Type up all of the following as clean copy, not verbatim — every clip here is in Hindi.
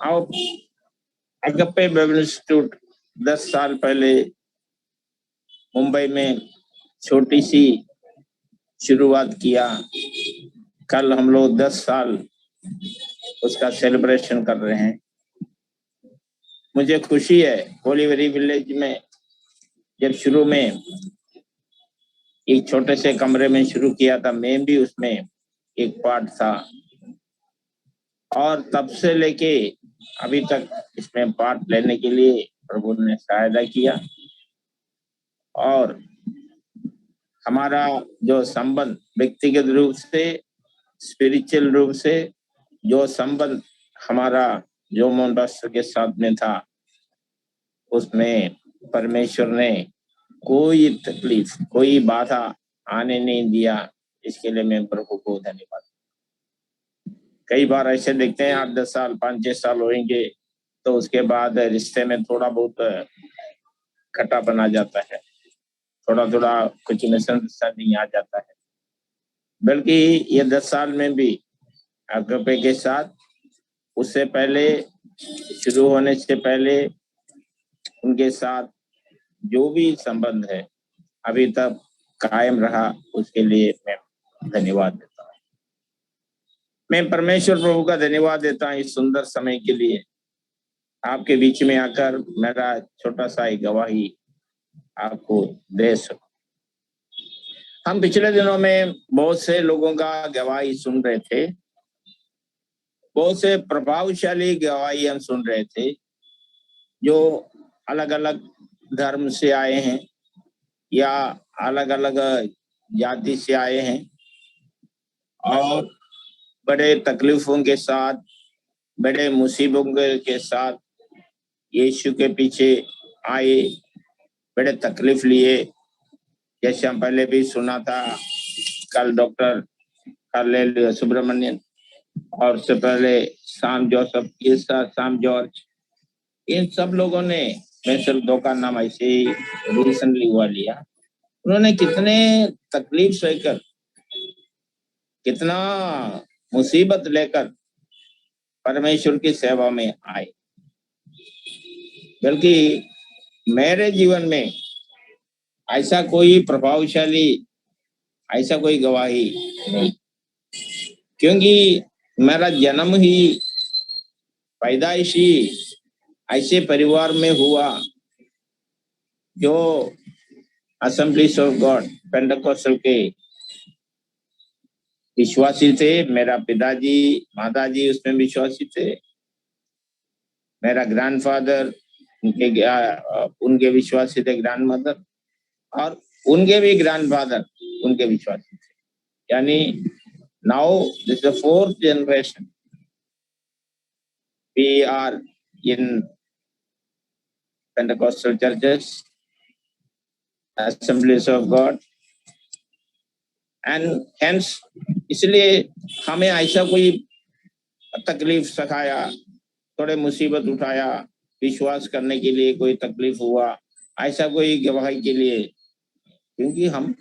और अगप्पे बाइबल इंस्टीट्यूट 10 साल पहले मुंबई में छोटी सी शुरुआत किया। कल हम लोग 10 साल उसका सेलिब्रेशन कर रहे हैं। मुझे खुशी है, होली वेरी विलेज में जब शुरू में एक छोटे से कमरे में शुरू किया था, मैं भी उसमें एक पार्ट था और तब से लेके अभी तक इसमें पार्ट लेने के लिए प्रभु ने सहायता किया। और हमारा जो संबंध व्यक्तिगत रूप से, स्पिरिचुअल रूप से जो संबंध हमारा जो मोहनदास के साथ में था, उसमें परमेश्वर ने कोई तकलीफ, कोई बाधा आने नहीं दिया। इसके लिए मैं प्रभु को धन्यवाद। कई बार ऐसे देखते हैं 8-10 साल, 5-6 साल होंगे तो उसके बाद रिश्ते में थोड़ा बहुत खट्टा बना जाता है, थोड़ा थोड़ा कुछ मिसअंडरस्टैंडिंग आ जाता है। बल्कि ये 10 साल में भी अगप्पे के साथ उससे पहले, शुरू होने से पहले उनके साथ जो भी संबंध है अभी तक कायम रहा, उसके लिए मैं धन्यवाद देता हूँ। मैं परमेश्वर प्रभु का धन्यवाद देता हूँ इस सुंदर समय के लिए। आपके बीच में आकर मेरा छोटा सा एक गवाही आपको दे सकूं। हम पिछले दिनों में बहुत से लोगों का गवाही सुन रहे थे, बहुत से प्रभावशाली गवाही हम सुन रहे थे जो अलग अलग धर्म से आए हैं या अलग अलग जाति से आए हैं और बड़े तकलीफों के साथ, बड़े मुसीबतों के साथ यीशु के पीछे आए, बड़े तकलीफ लिए। जैसे हम पहले भी सुना था, कल डॉक्टर कार्लेल सुब्रमण्यन और उससे पहले शाम जोसेफ, शाम जॉर्ज, इन सब लोगों ने, मैं सिर्फ 2 का नाम ऐसे ही रिसेंटली हुआ लिया, उन्होंने कितने तकलीफ सहकर, कितना मुसीबत लेकर परमेश्वर की सेवा में आए। बल्कि मेरे जीवन में ऐसा कोई प्रभावशाली, ऐसा कोई गवाही नहीं, क्योंकि मेरा जन्म ही पैदाइशी ऐसे परिवार में हुआ जो असेंबलीज ऑफ गॉड पेंटेकोस्टल के विश्वासी थे। मेरा पिताजी, माताजी उसमें विश्वासी थे। मेरा ग्रैंडफादर, उनके विश्वासी थे, ग्रैंडमदर, और उनके भी ग्रैंडफादर उनके विश्वासी थे। यानी now this the 4th generation we are in Pentecostal churches, Assemblies of God, and hence इसलिए हमें ऐसा कोई तकलीफ सखाया, थोड़े मुसीबत उठाया, विश्वास करने के लिए कोई तकलीफ हुआ, ऐसा कोई गवाही के लिए, क्योंकि हम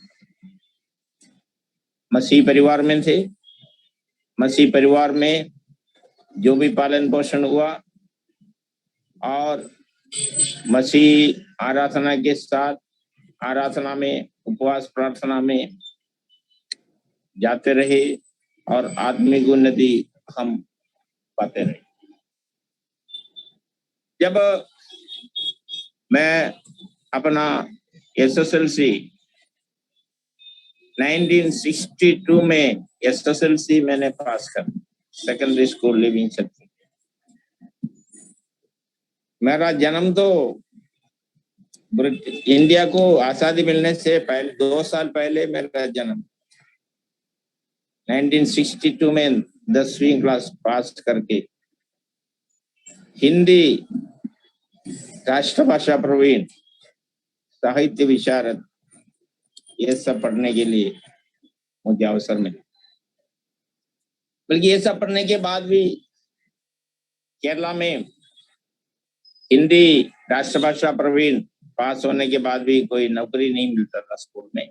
मसीह परिवार में थे। मसीह परिवार में जो भी पालन पोषण हुआ और मसीह आराधना के साथ, आराधना में, उपवास प्रार्थना में जाते रहे और आत्मिक उन्नति हम पाते रहे। जब मैं अपना SSLC 1962 में SSLC मैंने पास कर, सेकेंडरी स्कूल लिविंग सर्टिफिकेट। मेरा जन्म तो इंडिया को आजादी मिलने से पहले 2 साल पहले मेरा जन्म, 1962 में 10वीं क्लास पास करके हिंदी राष्ट्रभाषा प्रवीण, साहित्य विशारद, ये सब पढ़ने के लिए मुझे अवसर मिला। बल्कि ये सब पढ़ने के बाद भी केरला में हिंदी राष्ट्रभाषा प्रवीण पास होने के बाद भी कोई नौकरी नहीं मिलता था स्कूल में।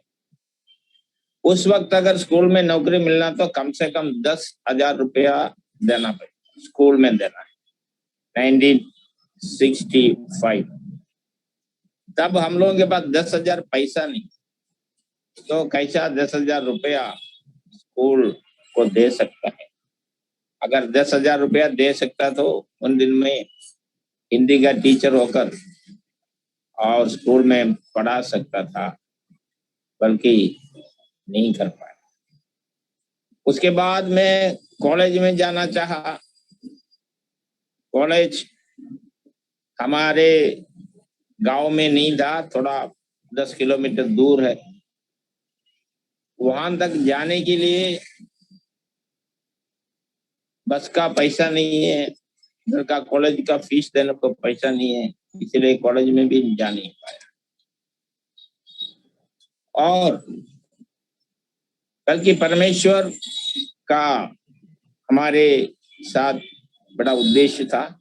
उस वक्त अगर स्कूल में नौकरी मिलना तो कम से कम 10,000 रुपया देना पड़ेगा, स्कूल में देना है। 1965। तब हम लोगों के पास 10,000 पैसा नहीं, तो कैसा 10,000 रुपया स्कूल को दे सकता है। अगर 10,000 रुपया दे सकता तो उन दिन में हिंदी का टीचर होकर और स्कूल में पढ़ा सकता था, बल्कि नहीं कर पाया। उसके बाद मैं कॉलेज में जाना चाहा। कॉलेज हमारे गांव में नहीं था, थोड़ा 10 किलोमीटर दूर है। वहां तक जाने के लिए बस का पैसा नहीं है, घर का कॉलेज का फीस देने को पैसा नहीं है, इसलिए कॉलेज में भी जा नहीं पाया। और बल्कि परमेश्वर का हमारे साथ बड़ा उद्देश्य था।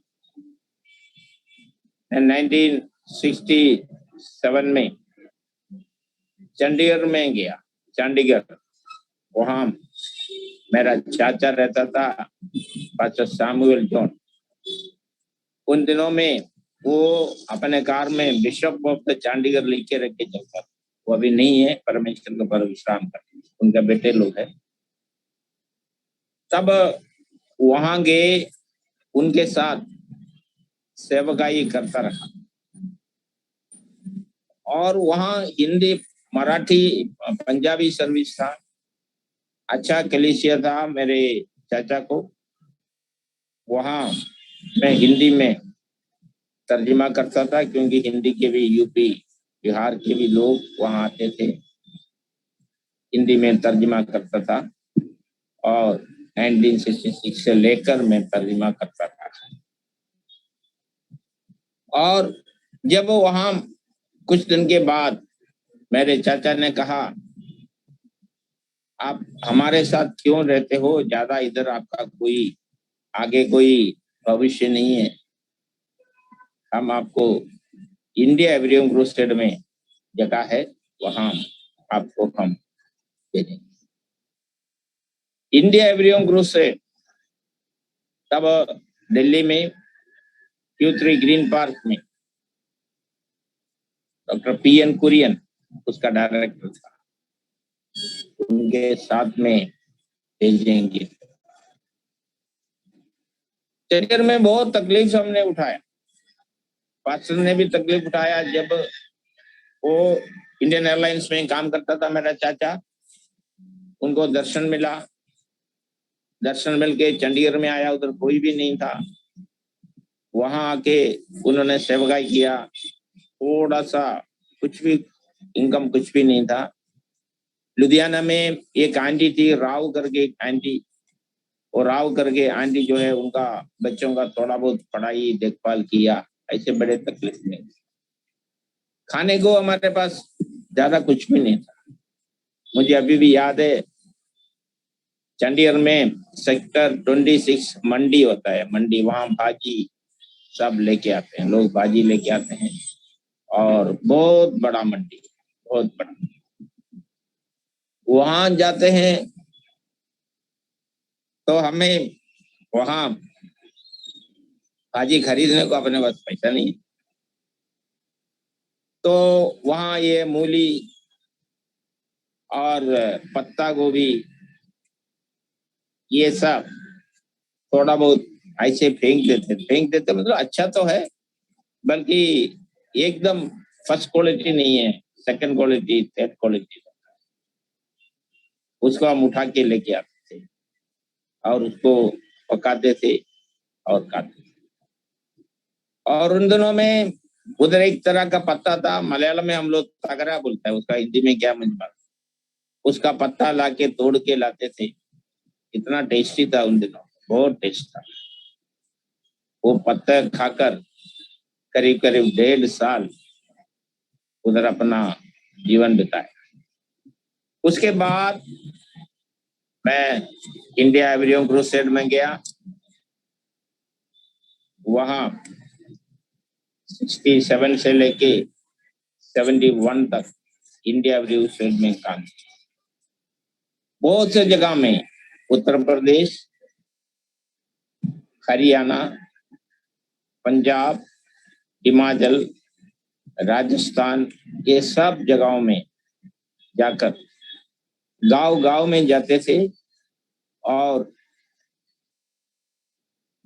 1967 में चंडीगढ़ में गया। चंडीगढ़, वहां मेरा चाचा रहता था, पास्टर सैमुअल जॉन। उन दिनों में वो अपने कार में बिशप ऑफ द चंडीगढ़ लिख के रख के चलता था। वो अभी नहीं है, परमेश्वर के पर विश्राम करते, उनका बेटे लोग है। तब वहां गए, उनके साथ सेवकाई करता रहा। और वहां हिंदी, मराठी, पंजाबी सर्विस था। अच्छा कलीसिया था मेरे चाचा को। वहां मैं हिंदी में तर्जुमा करता था, क्योंकि हिंदी के भी यूपी बिहार के भी लोग वहां आते थे। हिंदी में तर्जुमा करता था और 1966 से लेकर मैं तर्जुमा करता था। और जब वहां कुछ दिन के बाद मेरे चाचा ने कहा, आप हमारे साथ क्यों रहते हो, ज्यादा इधर आपका कोई आगे कोई भविष्य नहीं है, हम आपको इंडिया एवरियम क्रूसेड में जगह है, वहां आपको हम भेजेंगे। इंडिया एवरियम क्रूसेड तब दिल्ली में Q3 ग्रीन पार्क में डॉक्टर PN कुरियन उसका डायरेक्टर था, उनके साथ में भेजेंगे। चंडीगढ़ में बहुत तकलीफ हमने उठाया, पास्टर ने भी तकलीफ उठाया। जब वो इंडियन एयरलाइंस में काम करता था मेरा चाचा, उनको दर्शन मिला, दर्शन मिल के चंडीगढ़ में आया, उधर कोई भी नहीं था। वहां आके उन्होंने सेवकाई किया। थोड़ा सा कुछ भी इनकम कुछ भी नहीं था। लुधियाना में एक आंटी थी, राव करके एक आंटी, और राव करके आंटी जो है उनका बच्चों का थोड़ा बहुत पढ़ाई देखभाल किया, ऐसे बड़े तकलीफ में। खाने को हमारे पास ज्यादा कुछ भी नहीं था। मुझे अभी भी याद है, चंडीगढ़ में सेक्टर 26 मंडी होता है, मंडी, वहां भाजी सब लेके आते हैं, लोग भाजी लेके आते हैं, और बहुत बड़ा मंडी, बहुत बड़ा। वहां जाते हैं तो हमें वहां भाजी खरीदने को अपने पास पैसा नहीं, तो वहां ये मूली और पत्ता गोभी ये सब थोड़ा बहुत ऐसे फेंक देते मतलब अच्छा तो है, बल्कि एकदम फर्स्ट क्वालिटी नहीं है, सेकंड क्वालिटी, थर्ड क्वालिटी। उसको हम उठा के लेके आते थे और उसको पकाते थे और खाते थे। और उन दिनों में उधर एक तरह का पत्ता था, मलयालम में हम लोग तगरा बोलता है, उसका हिंदी में क्या मुझे, उसका पत्ता लाके तोड़ के लाते थे। इतना टेस्टी था उन दिनों, बहुत टेस्ट था। वो पत्ता खाकर करीब करीब 1.5 साल उधर अपना जीवन बिताया। उसके बाद मैं इंडिया एवरियम क्रूसेड में गया। वहां 67 से लेके 71 तक इंडिया एवरियम क्रूसेड में काम किया। बहुत से जगह में, उत्तर प्रदेश, हरियाणा, पंजाब, हिमाचल, राजस्थान, ये सब जगहों में जाकर गांव गांव में जाते थे और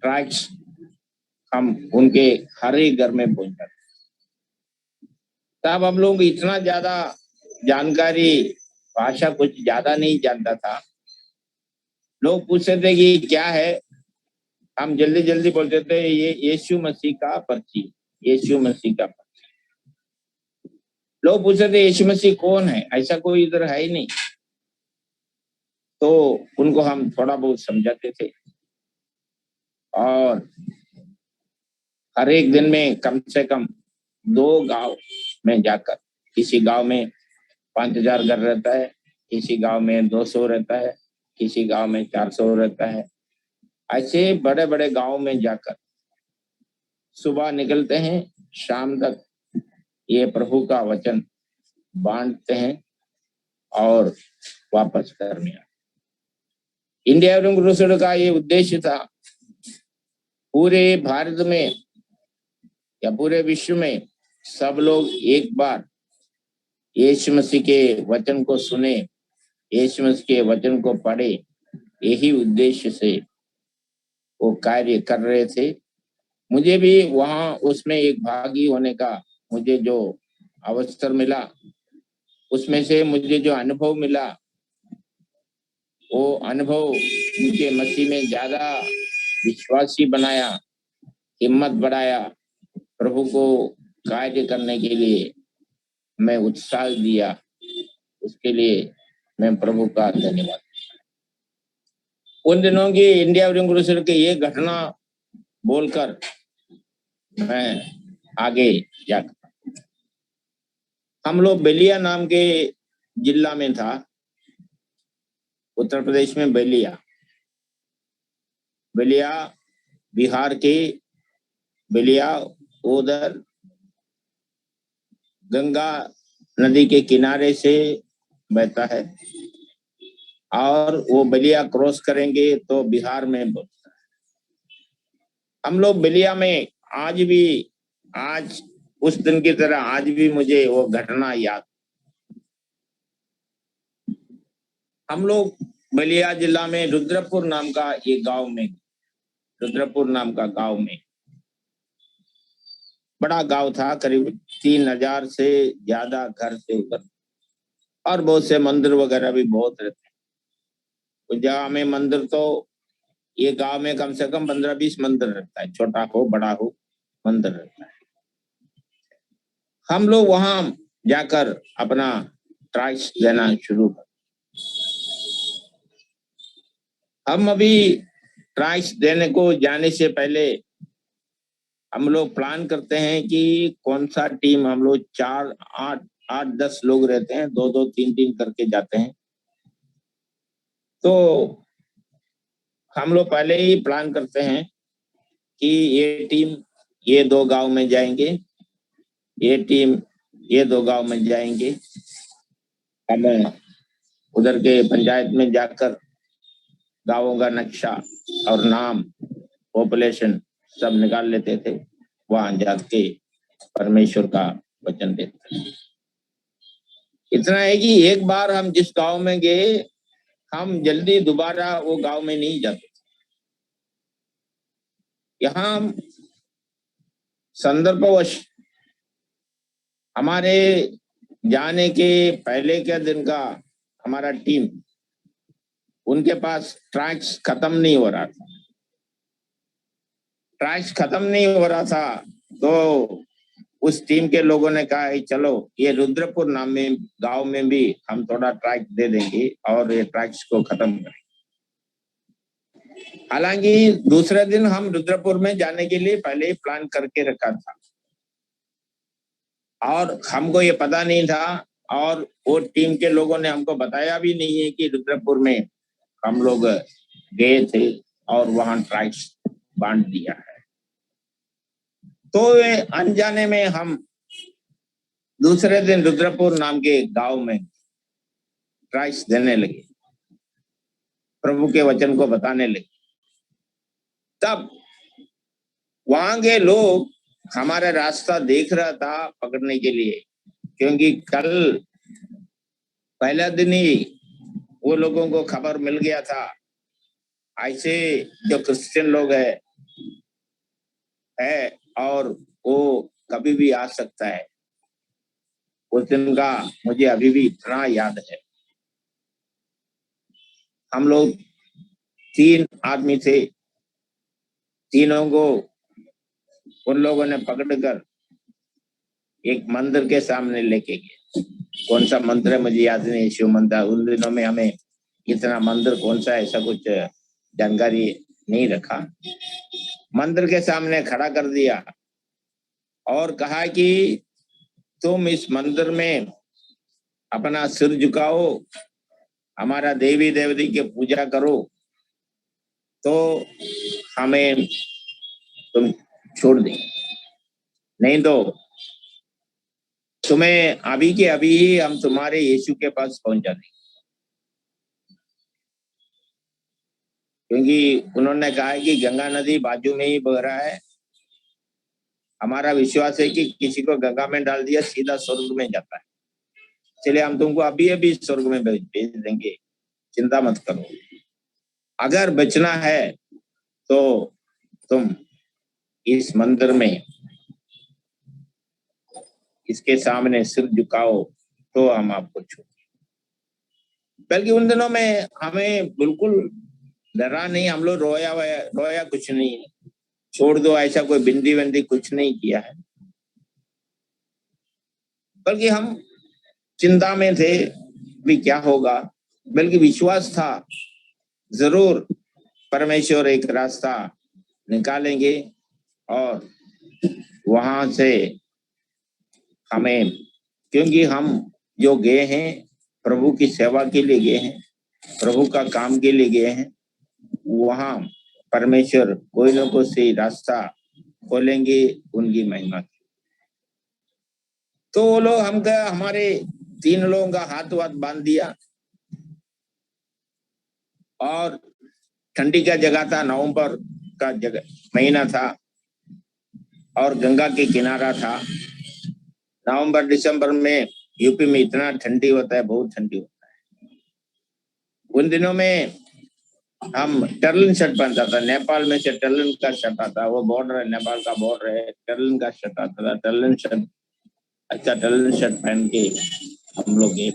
ट्रैक्स हम उनके हर एक घर में पहुंचाते। तब हम लोग इतना ज्यादा जानकारी, भाषा कुछ ज्यादा नहीं जानता था। लोग पूछते थे कि क्या है, हम जल्दी जल्दी बोलते थे ये यीशु मसीह का पर्ची, यीशु मसीह का पर्ची। लोग पूछते थे यीशु मसीह कौन है, ऐसा कोई इधर है ही नहीं। तो उनको हम थोड़ा बहुत समझाते थे और हर एक दिन में कम से कम 2 गांव में जाकर, किसी गांव में 5000 घर रहता है, किसी गांव में 200 रहता है, किसी गांव में 400 रहता है, ऐसे बड़े बड़े गांव में जाकर सुबह निकलते हैं, शाम तक ये प्रभु का वचन बांटते हैं और वापस घर में आते। इंडिया एवं क्रूसेड का ये उद्देश्य था, पूरे भारत में या पूरे विश्व में सब लोग एक बार यीशु मसीह के वचन को सुने, यीशु मसीह के वचन को पढ़े, यही उद्देश्य से वो कार्य कर रहे थे। मुझे भी वहां उसमें एक भागी होने का मुझे जो अवसर मिला, उसमें से मुझे जो अनुभव मिला, वो अनुभव मुझे मसीह में ज्यादा विश्वासी बनाया, हिम्मत बढ़ाया, प्रभु को कार्य करने के लिए मैं उत्साह दिया। उसके लिए मैं प्रभु का धन्यवाद। उन दिनों की इंडिया एवं क्रूसेड के ये घटना बोलकर मैं आगे जाकर, हम लोग बलिया नाम के जिला में था, उत्तर प्रदेश में बलिया, बलिया बिहार के बलिया, उधर गंगा नदी के किनारे से बहता है और वो बलिया क्रॉस करेंगे तो बिहार में पहुंचता है। हम लोग बलिया में आज भी, आज उस दिन की तरह आज भी मुझे वो घटना याद। हम लोग बलिया जिला में रुद्रपुर नाम का एक गांव में, रुद्रपुर नाम का गांव में, बड़ा गांव था, करीब 3000 से ज्यादा घर से ऊपर, और बहुत से मंदिर वगैरह भी बहुत रहते हैं उस जगह में। मंदिर तो ये गांव में कम से कम 15-20 मंदिर रहता है, छोटा हो बड़ा हो मंदिर रहता है। हम लोग वहां जाकर अपना ट्राइस देना शुरू कर। हम अभी ट्राइस देने को जाने से पहले हम लोग प्लान करते हैं कि कौन सा टीम, हम लोग 4, 8, 10 लोग रहते हैं, 2-2, 3-3 करके जाते हैं। तो हम लोग पहले ही प्लान करते हैं कि ये टीम ये 2 गांव में जाएंगे, ये टीम ये 2 गांव में जाएंगे। हम उधर के पंचायत में जाकर गांवों का नक्शा और नाम, पॉपुलेशन सब निकाल लेते थे, वहां जाके परमेश्वर का वचन देते थे। इतना है कि एक बार हम जिस गांव में गए, हम जल्दी दोबारा वो गांव में नहीं जाते। यहाँ संदर्भवश हमारे जाने के पहले के दिन का हमारा टीम, उनके पास ट्रैक्स खत्म नहीं हो रहा था, ट्रैक्स खत्म नहीं हो रहा था। तो उस टीम के लोगों ने कहा चलो ये रुद्रपुर नाम में गांव में भी हम थोड़ा ट्रैक दे देंगे और ये ट्रैक्स को खत्म करेंगे। हालांकि दूसरे दिन हम रुद्रपुर में जाने के लिए पहले ही प्लान करके रखा था और हमको ये पता नहीं था, और वो टीम के लोगों ने हमको बताया भी नहीं है कि रुद्रपुर में हम लोग गए थे और वहां ट्रैक्स बांट दिया है। तो अनजाने में हम दूसरे दिन रुद्रपुर नाम के गांव में ट्रैक्स देने लगे, प्रभु के वचन को बताने लगे। तब वहां के लोग हमारा रास्ता देख रहा था पकड़ने के लिए, क्योंकि कल पहला दिन ही वो लोगों को खबर मिल गया था ऐसे जो क्रिश्चियन लोग है और वो कभी भी आ सकता है। उस दिन का मुझे अभी भी इतना याद है। हम लोग 3 आदमी थे, तीनों को उन लोगों ने पकड़कर एक मंदिर के सामने लेके गए। कौन सा मंदिर है मुझे याद नहीं, शिव मंदिर। उन दिनों में हमें इतना मंदिर कौन सा ऐसा कुछ जानकारी नहीं रखा। मंदिर के सामने खड़ा कर दिया और कहा कि तुम इस मंदिर में अपना सिर झुकाओ, हमारा देवी देवती की पूजा करो, तो हमें तुम छोड़ दें, नहीं तो तुम्हें अभी के अभी ही हम तुम्हारे यीशु के पास पहुंचा देंगे। क्योंकि उन्होंने कहा है कि गंगा नदी बाजू में ही बह रहा है। हमारा विश्वास है कि किसी को गंगा में डाल दिया सीधा स्वर्ग में जाता है, चलिए हम तुमको अभी अभी स्वर्ग में भेज देंगे, चिंता मत करो। अगर बचना है तो तुम इस मंदिर में इसके सामने सिर झुकाओ तो हम आपको छोड़। बल्कि उन दिनों में हमें बिल्कुल डरा नहीं, हम लोग रोया कुछ नहीं, छोड़ दो ऐसा कोई बिंदी बंदी कुछ नहीं किया है, बल्कि हम चिंता में थे भी क्या होगा। बल्कि विश्वास था जरूर परमेश्वर एक रास्ता निकालेंगे और वहां से हमें, क्योंकि हम जो गए हैं प्रभु की सेवा के लिए गए हैं, प्रभु का काम के लिए गए हैं, वहां परमेश्वर कोई ना कोई सही रास्ता खोलेंगे उनकी महिमा की। तो वो लोग हमारे 3 लोगों का हाथ बांध दिया और ठंडी का जगह था, नवंबर का जगह महीना था और गंगा के किनारा था। नवंबर दिसंबर में यूपी में इतना ठंडी होता है, बहुत ठंडी होता है। उन दिनों में हम टर्लिन शर्ट पहनता था, नेपाल में से टर्लिन का शर्ट आता, वो बॉर्डर है, नेपाल का बॉर्डर है, टर्लिन का शर्ट आता था। टर्लिन शर्ट, अच्छा टर्लिन शर्ट पहन के हम लोग गए।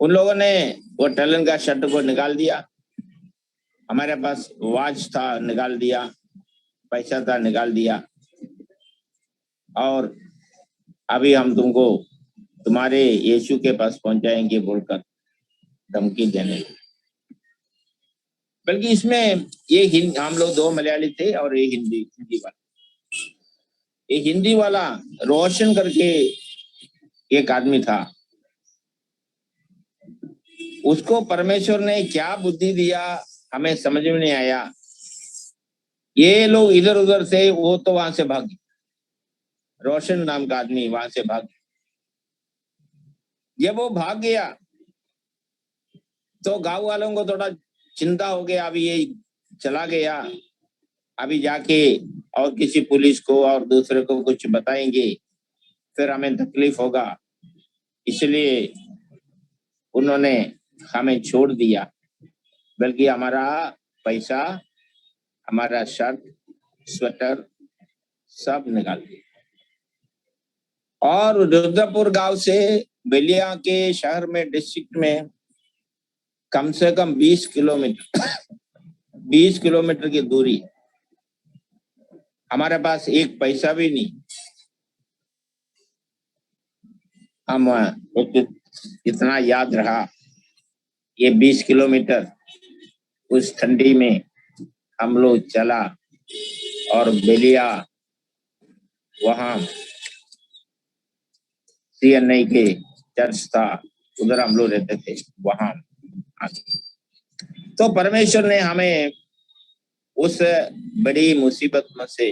उन लोगों ने वो टर्लिन का शर्ट को निकाल दिया, हमारे पास वॉच था निकाल दिया, पैसा था निकाल दिया, और अभी हम तुमको तुम्हारे यीशु के पास पहुंचाएंगे बोलकर धमकी देने। बल्कि इसमें ये हम लोग 2 मलयाली थे और ये हिंदी वाला। ये हिंदी वाला रोशन करके एक आदमी था, उसको परमेश्वर ने क्या बुद्धि दिया हमें समझ में नहीं आया। ये लोग इधर उधर से, वो तो वहां से भाग, रोशन नाम का आदमी वहां से भाग। जब वो भाग गया तो गांव वालों को थोड़ा चिंता हो गया, अभी ये चला गया, अभी जाके और किसी पुलिस को और दूसरे को कुछ बताएंगे फिर हमें तकलीफ होगा, इसलिए उन्होंने हमें छोड़ दिया। बल्कि हमारा पैसा, हमारा शर्ट, स्वेटर सब निकाल दिया और रुद्रपुर गांव से बेलिया के शहर में, डिस्ट्रिक्ट में कम से कम 20 किलोमीटर 20 किलोमीटर की दूरी। हमारे पास एक पैसा भी नहीं। हम इतना याद रहा, ये 20 किलोमीटर उस ठंडी में हम लोग चला और बेलिया वहां CNI के चर्च था, उधर हम लोग रहते थे वहां। तो परमेश्वर ने हमें उस बड़ी मुसीबत में से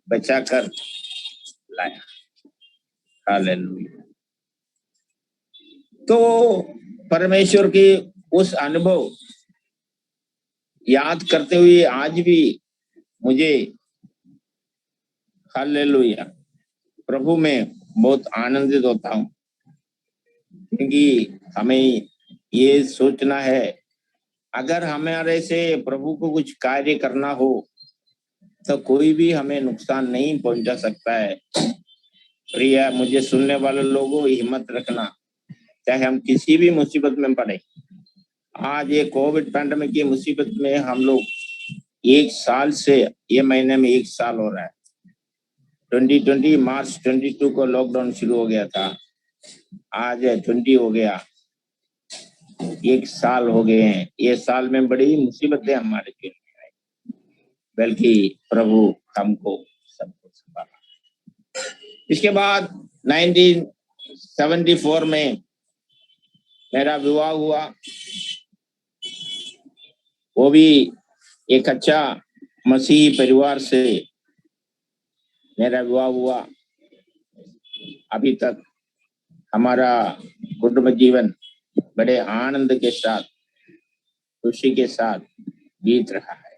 बचाकर लाया। हालेलुया। तो परमेश्वर की उस अनुभव याद करते हुए आज भी मुझे हालेलुया प्रभु में बहुत आनंदित होता हूँ, क्योंकि हमें ये सोचना है, अगर हमारे से प्रभु को कुछ कार्य करना हो तो कोई भी हमें नुकसान नहीं पहुंचा सकता है। प्रिय मुझे सुनने वाले लोगों, हिम्मत रखना, चाहे हम किसी भी मुसीबत में पड़े। आज ये कोविड पैंडेमिक की मुसीबत में हम लोग 1 साल से, ये महीने में 1 साल हो रहा है। 2020 मार्च 22 को लॉकडाउन शुरू हो गया था, आज 20 हो गया, 1 साल हो गए हैं। ये साल में बड़ी मुसीबतें हमारे जीवन में आई, बल्कि प्रभु हमको सब कुछ संभाला। इसके बाद 1974 में मेरा विवाह हुआ, वो भी एक अच्छा मसीही परिवार से मेरा विवाह हुआ। अभी तक हमारा कुटुंब जीवन बड़े आनंद के साथ, खुशी के साथ बीत रहा है।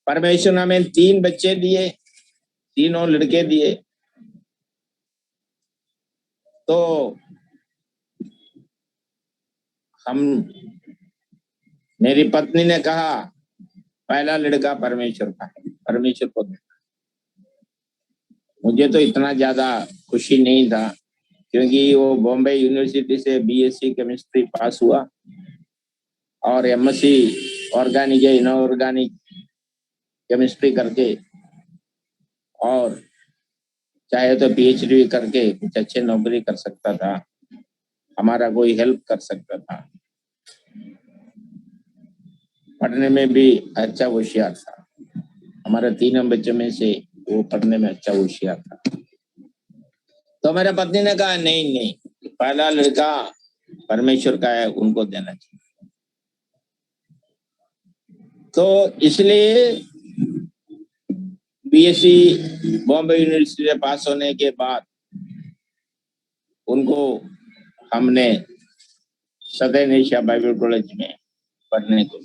परमेश्वर ने हमें 3 बच्चे दिए, तीनों लड़के दिए। तो मेरी पत्नी ने कहा पहला लड़का परमेश्वर का है, परमेश्वर को देना। मुझे तो इतना ज्यादा खुशी नहीं था, क्योंकि वो बॉम्बे यूनिवर्सिटी से बीएससी केमिस्ट्री पास हुआ और एमएससी ऑर्गेनिक या इनऑर्गेनिक केमिस्ट्री करके, और चाहे तो पीएचडी करके कुछ अच्छे नौकरी कर सकता था, हमारा कोई हेल्प कर सकता था। पढ़ने में भी अच्छा होशियार था, हमारे 3 बच्चों में से वो पढ़ने में अच्छा होशियार था। तो मेरे पत्नी ने कहा नहीं नहीं, पहला लड़का परमेश्वर का है, उनको देना चाहिए। तो इसलिए बीएससी बॉम्बे यूनिवर्सिटी से पास होने के बाद उनको हमने सदर्न एशिया बाइबल कॉलेज में पढ़ने को,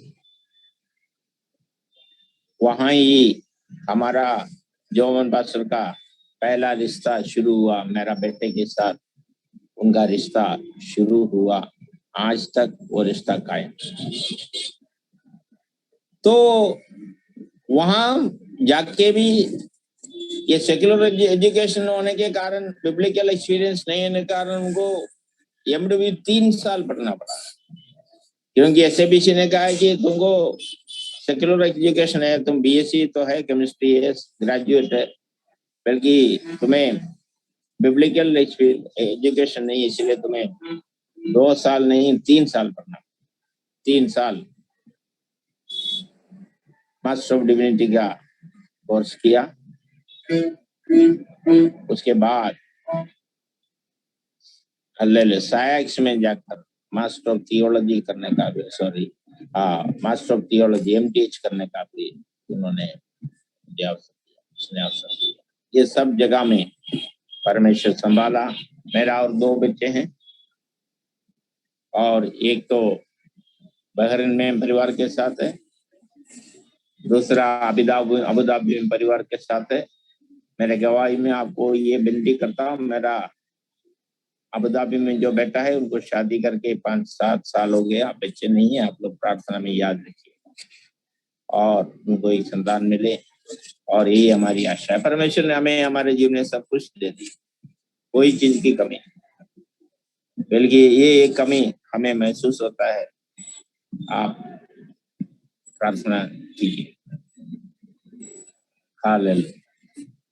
वहां ही हमारा जोवन पास्टर का पहला रिश्ता शुरू हुआ। मेरा बेटे के साथ उनका रिश्ता शुरू हुआ, आज तक वो रिश्ता कायम। तो वहां जाके भी ये सेक्युलर एजुकेशन होने के कारण, बिब्लिकल एक्सपीरियंस नहीं होने के कारण उनको एमडीबी 3 साल पढ़ना पड़ा, क्योंकि एसएबीसी ने कहा है कि तुमको सेक्युलर एजुकेशन है, तुम बीएससी तो है, केमिस्ट्री है, ग्रेजुएट है, बल्कि तुम्हें बिब्लिकल एजुकेशन नहीं, इसलिए तुम्हें 2 साल नहीं 3 साल पढ़ना। 3 साल मास्टर ऑफ डिविनिटी का कोर्स किया, उसके बाद साइक्स में जाकर मास्टर ऑफ थियोलॉजी करने का भी, मास्टर ऑफ थियोलॉजी एमटीएच करने का भी उन्होंने अवसर दिया। ये सब जगह में परमेश्वर संभाला। मेरा और 2 बच्चे हैं, और एक तो बहरीन में परिवार के साथ है, दूसरा अबू धाबी में परिवार के साथ है। मेरे गवाही में आपको ये विनती करता हूँ, मेरा अबू धाबी में जो बेटा है उनको शादी करके 5-7 साल हो गया, बच्चे नहीं है। आप लोग प्रार्थना में याद रखिए और उनको एक संतान मिले, और यही हमारी आशा है। परमेश्वर ने हमें हमारे जीवन में सब कुछ दे दी, कोई चीज की कमी, बल्कि ये एक कमी हमें महसूस होता है। आप प्रार्थना कीजिए। हालेलुया।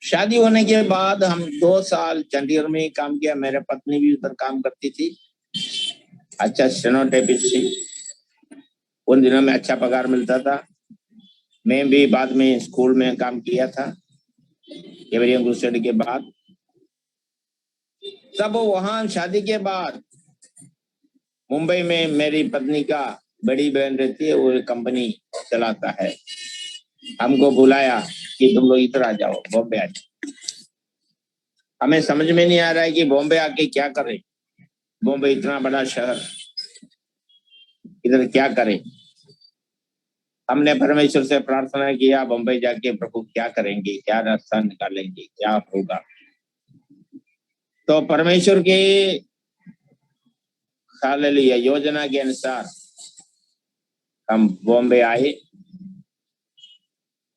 शादी होने के बाद हम 2 साल चंडीगढ़ में काम किया। मेरे पत्नी भी उधर काम करती थी, अच्छा स्टेनोटाइपिस्ट थी। उन दिनों में अच्छा पगार मिलता था। मैं भी बाद में स्कूल में काम किया था एवरियम क्रूसेड के बाद। तब वहां शादी के बाद मुंबई में मेरी पत्नी का बड़ी बहन रहती है, वो कंपनी चलाता है। हमको बुलाया कि तुम लोग इधर आ जाओ, बॉम्बे आ जाओ। हमें समझ में नहीं आ रहा है कि बॉम्बे आके क्या करें, बॉम्बे इतना बड़ा शहर, इधर क्या करें। हमने परमेश्वर से प्रार्थना किया बम्बई जाके प्रभु क्या करेंगे, क्या रास्ता निकालेंगे, क्या होगा। तो परमेश्वर की हालेलुया योजना के अनुसार हम बॉम्बे आए।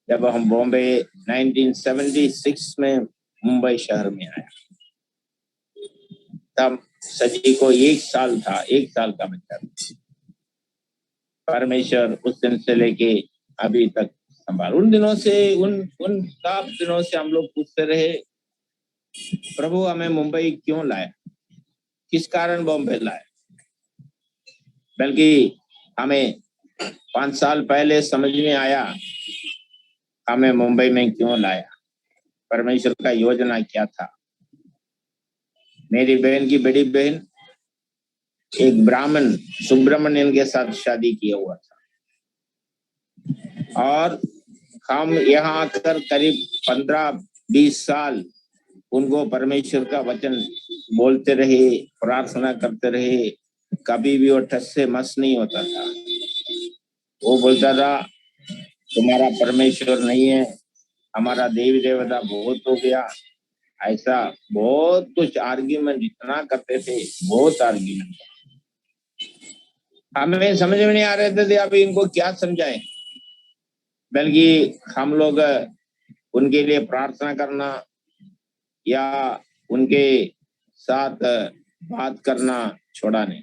जब हम बॉम्बे 1976 में मुंबई शहर में आया, तब सजी को 1 साल था, 1 साल का बच्चा। परमेश्वर उस दिन से लेके अभी तक संभाल। उन दिनों से उन सब दिनों से हम लोग पूछते रहे, प्रभु हमें मुंबई क्यों लाया, किस कारण बॉम्बे लाया। बल्कि हमें 5 साल पहले समझ में आया हमें मुंबई में क्यों लाया, परमेश्वर का योजना क्या था। मेरी बहन की बड़ी बहन एक ब्राह्मण सुब्रमण्यन के साथ शादी किया हुआ था, और हम यहाँ आकर करीब 15-20 साल उनको परमेश्वर का वचन बोलते रहे, प्रार्थना करते रहे। कभी भी वो ठस से मस नहीं होता था। वो बोलता था तुम्हारा परमेश्वर नहीं है, हमारा देवी देवता बहुत हो गया। ऐसा बहुत कुछ आर्ग्यूमेंट इतना करते थे, बहुत आर्ग्यूमेंट। हमें समझ में नहीं आ रहे थे अभी इनको क्या समझाएं। बल्कि हम लोग उनके लिए प्रार्थना करना या उनके साथ बात करना छोड़ा नहीं।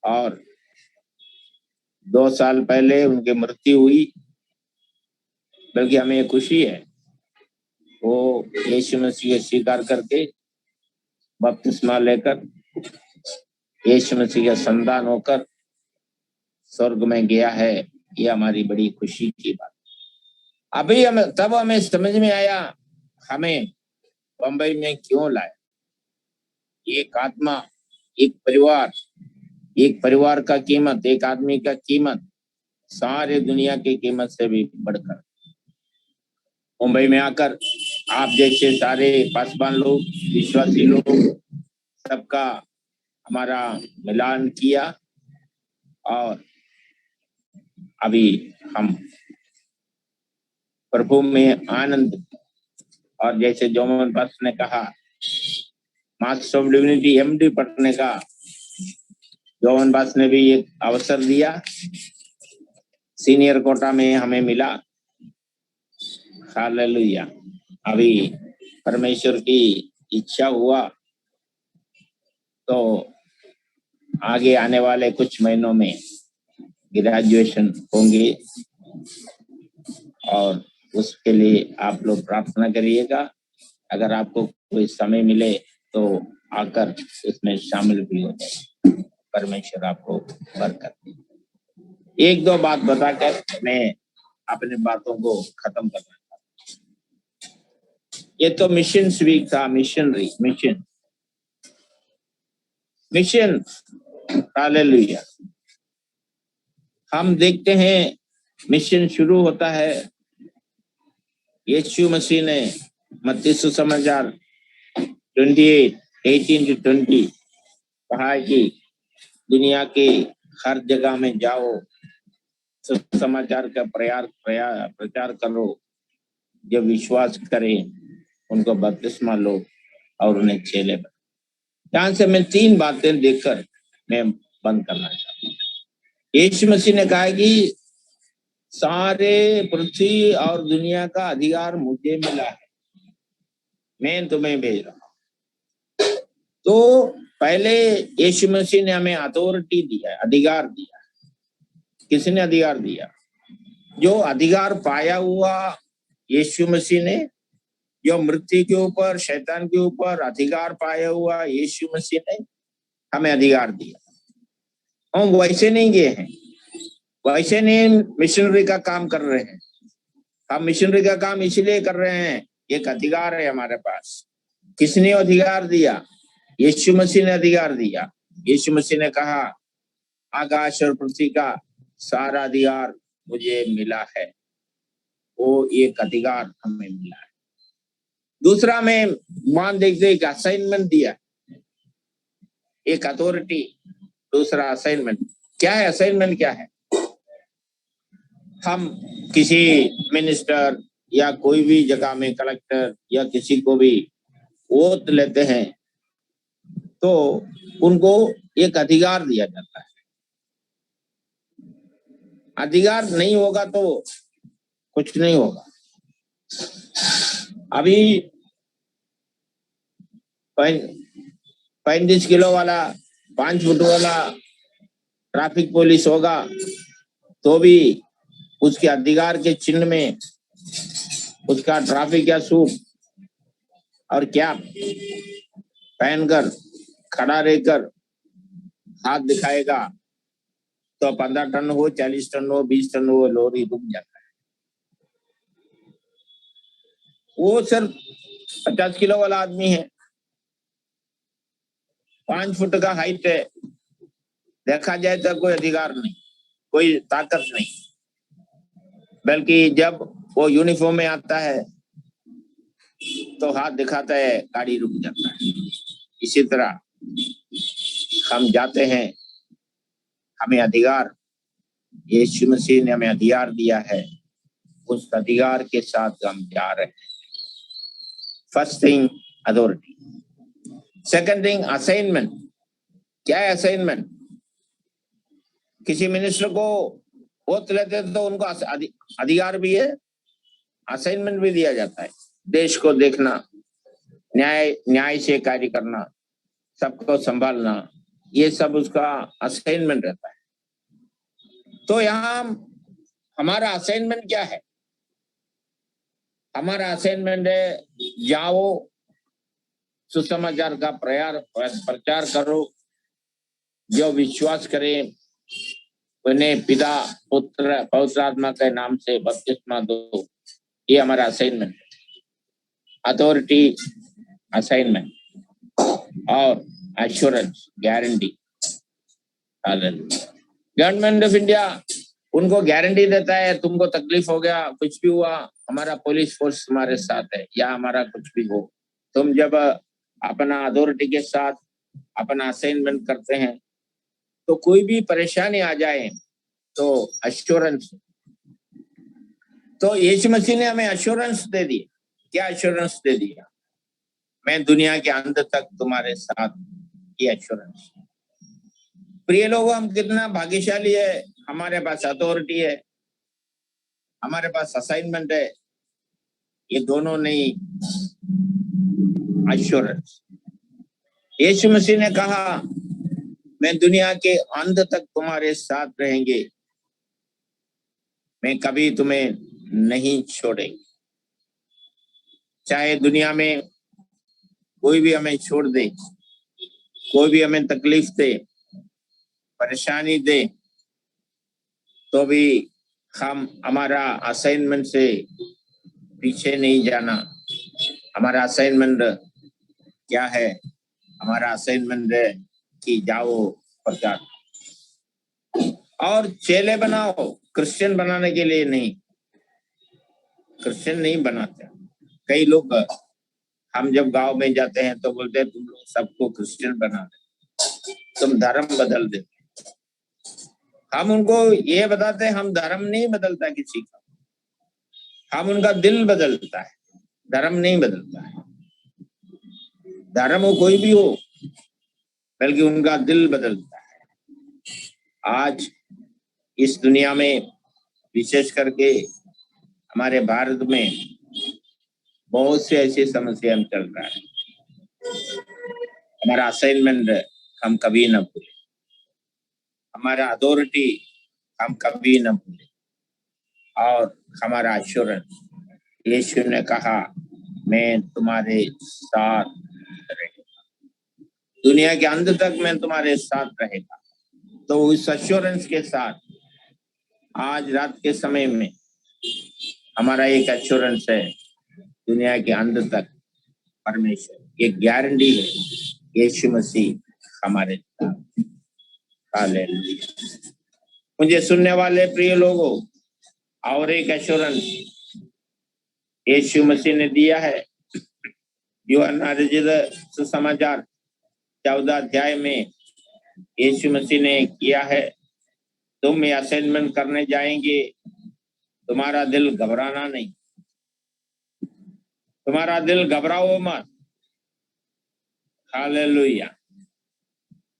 और 2 साल पहले उनकी मृत्यु हुई। बल्कि हमें खुशी है वो यीशु मसीह स्वीकार करके बपतिस्मा लेकर यीशु मसीह का संतान होकर स्वर्ग में गया है। ये हमारी बड़ी खुशी की बात। अभी हमें समझ में आया हमें बंबई में क्यों लाया। एक आत्मा, एक परिवार का कीमत, एक आदमी का कीमत सारे दुनिया की कीमत से भी बढ़कर। मुंबई में आकर आप जैसे सारे पासवान लोग, विश्वासी लोग, सबका हमारा मिलान किया। और अभी हम प्रभु में आनंद। और जैसे जोमन पास ने कहा मास्टर ऑफ डिविनिटी MD पढ़ने का जोमन पास ने भी एक अवसर दिया, सीनियर कोटा में हमें मिला। हालेलुया। अभी परमेश्वर की इच्छा हुआ तो आगे आने वाले कुछ महीनों में ग्रेजुएशन होंगे, और उसके लिए आप लोग प्रार्थना करिएगा। अगर आपको कोई समय मिले तो आकर उसमें शामिल भी हो जाए। परमेश्वर आपको बरकत दे। 1-2 बात बताकर मैं अपनी बातों को खत्म करना चाहता हूँ। ये तो मिशन वीक था, मिशन। हालेलुया। हम देखते हैं मिशन शुरू होता है, यीशु मसीह ने मत्ती सुसमाचार 28:18-20 कहा कि दुनिया के हर जगह में जाओ, सुसमाचार का प्रचार करो। जो विश्वास करें उनको बपतिस्मा लो और उन्हें चेले बनो। यहाँ से मैं 3 बातें देखकर मैं बंद करना चाहता हूँ। यीशु मसीह ने कहा कि सारे पृथ्वी और दुनिया का अधिकार मुझे मिला है, मैं तुम्हें भेज रहा हूं। तो पहले यीशु मसीह ने हमें अथॉरिटी दिया, अधिकार दिया। किसने अधिकार दिया? जो अधिकार पाया हुआ यीशु मसीह ने, जो मृत्यु के ऊपर, शैतान के ऊपर अधिकार पाया हुआ यीशु मसीह ने हमें अधिकार दिया। हम वैसे नहीं गए हैं, वैसे नहीं मिशनरी का काम कर रहे हैं। हम मिशनरी का काम इसलिए कर रहे हैं, एक अधिकार है हमारे पास। किसने अधिकार दिया? यीशु मसीह ने अधिकार दिया। यीशु मसीह ने कहा आकाश और पृथ्वी का सारा अधिकार मुझे मिला है। वो एक अधिकार हमें मिला है। दूसरा में मान देखते एक असाइनमेंट दिया, एक अथॉरिटी, दूसरा असाइनमेंट। क्या है असाइनमेंट? क्या है? हम किसी मिनिस्टर या कोई भी जगह में कलेक्टर या किसी को भी वोट लेते हैं तो उनको एक अधिकार दिया जाता है। अधिकार नहीं होगा तो कुछ नहीं होगा। अभी 35 किलो वाला 5 फुट वाला ट्रैफिक पुलिस होगा तो भी उसके अधिकार के चिन्ह में उसका ट्रैफिक या सूट और कैप पहनकर खड़ा रहकर हाथ दिखाएगा तो 15 टन हो, 40 टन हो, 20 टन हो, लॉरी रुक जाता है। वो सिर्फ 50 किलो वाला आदमी है, 5 फुट का हाइट है, देखा जाए तो कोई अधिकार नहीं, कोई ताकत नहीं, बल्कि जब वो यूनिफॉर्म में आता है तो हाथ दिखाता है, गाड़ी रुक जाता है। इसी तरह हम जाते हैं, हमें अधिकार, यीशु मसीह ने हमें अधिकार दिया है, उस अधिकार के साथ हम जा रहे हैं। First thing authority, second thing assignment. क्या है असाइनमेंट? किसी मिनिस्टर को वोट लेते तो उनको अधिकार भी है, असाइनमेंट भी दिया जाता है। देश को देखना, न्याय से कार्य करना, सबको संभालना, ये सब उसका असाइनमेंट रहता है। तो यहाँ हमारा असाइनमेंट क्या है? हमारा असाइनमेंट है, जाओ सुसमाचार का प्रचार करो, जो विश्वास करें उन्हें पिता पुत्र पवित्र आत्मा के नाम से बपतिस्मा दो। ये हमारा असाइनमेंट है। अथॉरिटी, असाइनमेंट और assurance, guarantee. Government of India उनको गारंटी देता है, तुमको तकलीफ हो गया, कुछ भी हुआ, हमारा पुलिस फोर्स तुम्हारे साथ है, या हमारा कुछ भी हो, तुम जब अपना अथॉरिटी के साथ अपना असाइनमेंट करते हैं तो कोई भी परेशानी आ जाए तो एश्योरेंस। तो यीशु मसीह ने हमें एश्योरेंस दे दी। क्या एश्योरेंस दे दिया? मैं दुनिया के अंत तक तुम्हारे साथ, ये एश्योरेंस। प्रिय लोगों, हम कितना भाग्यशाली है, हमारे पास अथॉरिटी है, हमारे पास असाइनमेंट है, ये दोनों नहीं एश्योरेंस। यीशु मसीह ने कहा, मैं दुनिया के अंत तक तुम्हारे साथ रहेंगे, मैं कभी तुम्हें नहीं छोड़ेंगे। चाहे दुनिया में कोई भी हमें छोड़ दे, कोई भी हमें तकलीफ दे, परेशानी दे, तो भी हम हमारा असाइनमेंट से पीछे नहीं जाना। हमारा असाइनमेंट क्या है? हमारा असाइनमेंट है कि जाओ प्रचार और चेले बनाओ, क्रिश्चियन बनाने के लिए नहीं। क्रिश्चियन नहीं बनाते। कई लोग, हम जब गांव में जाते हैं तो बोलते हैं तुम लोग सबको क्रिश्चियन बना दे, तुम धर्म बदल दे। हम उनको ये बताते हैं, हम धर्म नहीं बदलता किसी का, हम उनका दिल बदलता है, धर्म नहीं बदलता है। धर्म हो कोई भी हो, बल्कि उनका दिल बदलता है। आज इस दुनिया में, विशेष करके हमारे भारत में, बहुत से ऐसी समस्या चल रहा है। हमारा असाइनमेंट हम कभी न भूलें, हमारा अथॉरिटी हम कभी न भूलें, और हमारा एश्योरेंस, यीशु ने कहा, मैं तुम्हारे साथ रहेगा, दुनिया के अंत तक मैं तुम्हारे साथ रहेगा। तो उस एश्योरेंस के साथ आज रात के समय में हमारा एक एश्योरेंस है, दुनिया के अंत तक परमेश्वर, एक गारंटी है, यीशु मसीह हमारे साथ। हालेलुया। मुझे सुनने वाले प्रिय लोगों, और एक एश्योरेंस यीशु मसीह ने दिया है। यूहन्ना रचित सुसमाचार 14 अध्याय में यीशु मसीह ने किया है, तुम ये असाइनमेंट करने जाएंगे तुम्हारा दिल घबराना नहीं, तुम्हारा दिल घबराओ मत। हालेलुया,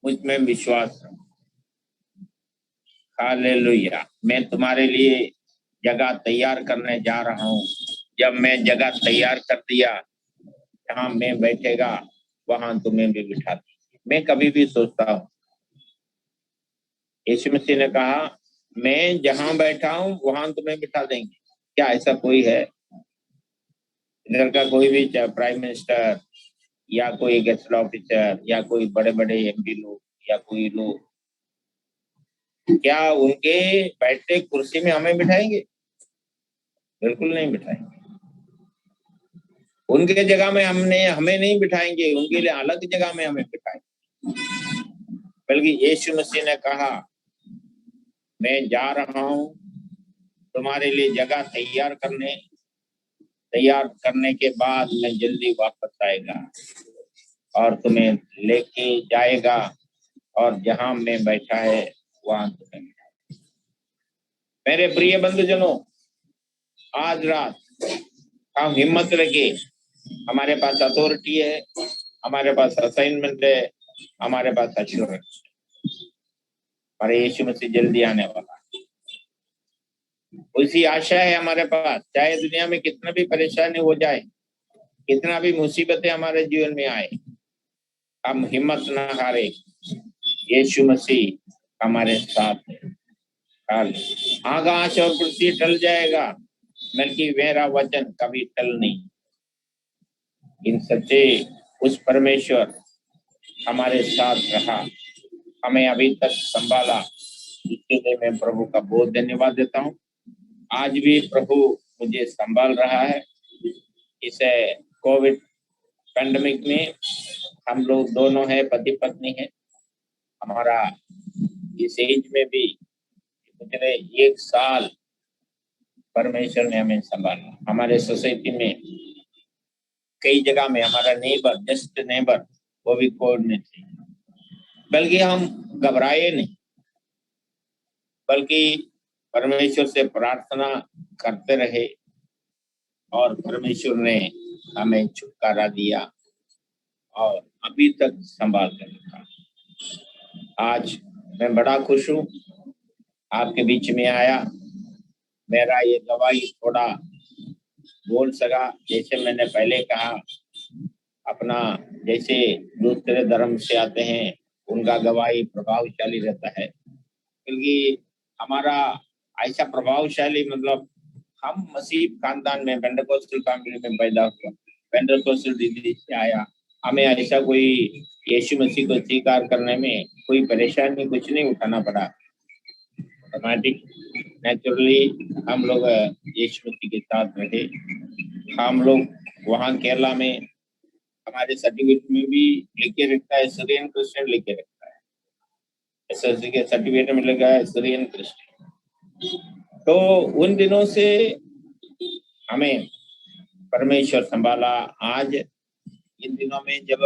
मुझ में विश्वास रखो। हालेलुया, मैं तुम्हारे लिए जगह तैयार करने जा रहा हूँ। जब मैं जगह तैयार कर दिया, जहाँ मैं बैठेगा वहां तुम्हें भी बिठा दूंगा। मैं कभी भी सोचता हूँ, यीशु मसीह ने कहा मैं जहां बैठा हूं वहां तुम्हें बिठा देंगे। क्या ऐसा कोई है इधर का, कोई भी, चाहे प्राइम मिनिस्टर या कोई गेस्ट ऑफिसर या कोई बड़े बड़े एमपी लोग या कोई लोग, क्या उनके बैठे कुर्सी में हमें बिठाएंगे? बिल्कुल नहीं बिठाएंगे। उनके जगह में हमें नहीं बिठाएंगे, उनके लिए अलग जगह में हमें बिठाएंगे। बल्कि यीशु मसीह ने कहा मैं जा रहा हूं तुम्हारे लिए जगह तैयार करने के बाद मैं जल्दी वापस आएगा और तुम्हें लेके जाएगा, और जहां मैं बैठा है वहां तुम्हें। मेरे प्रिय बंधुजनों, आज रात हम हिम्मत रखे, हमारे पास अथॉरिटी है, हमारे पास असाइनमेंट है, हमारे पास एश्योरेंस। हमारे यीशु मसीह जल्दी आने वाला है, उसी आशा है हमारे पास। चाहे दुनिया में कितना भी परेशानी हो जाए, कितना भी मुसीबतें हमारे जीवन में आए, हम हिम्मत ना हारे। यीशु मसीह हमारे साथ है। आकाश और पृथ्वी टल जाएगा, बल्कि मेरा वचन कभी टल नहीं। इन सच्चे उस परमेश्वर हमारे साथ रहा, हमें अभी तक संभाला, इसके लिए मैं प्रभु का बहुत धन्यवाद देता हूँ। आज भी प्रभु मुझे संभाल रहा है। इस कोविड पैंडेमिक में हम लोग दोनों हैं, पति पत्नी है। हमारा इस एज में भी पिछले 1 साल परमेश्वर ने हमें संभाला। हमारे सोसाइटी में कई जगह में हमारा जस्ट नेबर वो भी कोविड में थे, बल्कि हम घबराए नहीं, बल्कि परमेश्वर से प्रार्थना करते रहे और परमेश्वर ने हमें छुटकारा दिया और अभी तक संभाल कर रखा। आज मैं बड़ा खुश हूँ आपके बीच में आया। मेरा ये गवाही थोड़ा बोल सका। जैसे मैंने पहले कहा, अपना जैसे दूसरे धर्म से आते हैं उनका गवाही प्रभावशाली रहता है, क्योंकि हमारा ऐसा प्रभावशाली, मतलब हम मसीह खानदान में, पेंटेकोस्टल फैमिली में पैदा हुआ, पेंटेकोस्टल दीदी से आया। हमें ऐसा कोई यीशु मसीह को स्वीकार करने में कोई परेशानी कुछ नहीं उठाना पड़ा। ऑटोमेटिक नेचुरली हम लोग यीशु मसीह के साथ रहे। हम लोग वहाँ केरला में हमारे सर्टिफिकेट में भी लिखे रखता है सीरियन क्रिश्चियन लिखे रखता है, एसएससी के सर्टिफिकेट में लिखा है सीरियन क्रिश्चियन। तो उन दिनों से हमें परमेश्वर संभाला। आज इन दिनों में जब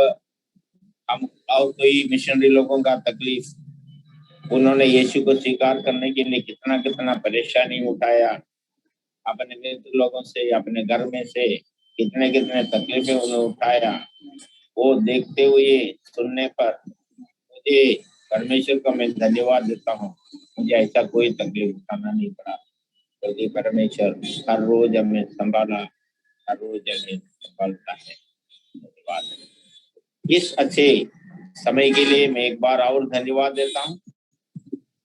हम और कोई मिशनरी लोगों का तकलीफ, उन्होंने यीशु को स्वीकार करने के लिए कितना कितना परेशानी उठाया, अपने मित्र लोगों से, अपने घर में से कितने कितने तकलीफें उन्होंने उठाया, वो देखते हुए सुनने पर मुझे परमेश्वर का मैं धन्यवाद देता हूँ। मुझे ऐसा कोई तकलीफ उठाना नहीं पड़ा, क्योंकि परमेश्वर हर रोज हमें संभाला, हर रोज हमें संभालता है। धन्यवाद। इस अच्छे समय के लिए मैं एक बार और धन्यवाद देता हूँ।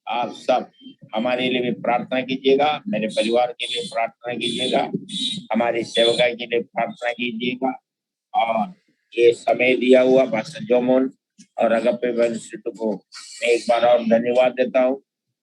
आप सब हमारे लिए भी प्रार्थना कीजिएगा, मेरे परिवार के लिए प्रार्थना कीजिएगा, हमारी सेवकाई के लिए प्रार्थना कीजिएगा। और ये समय दिया हुआ पास्टर जोमोन और अगप्पे को मैं एक बार और धन्यवाद देता हूँ।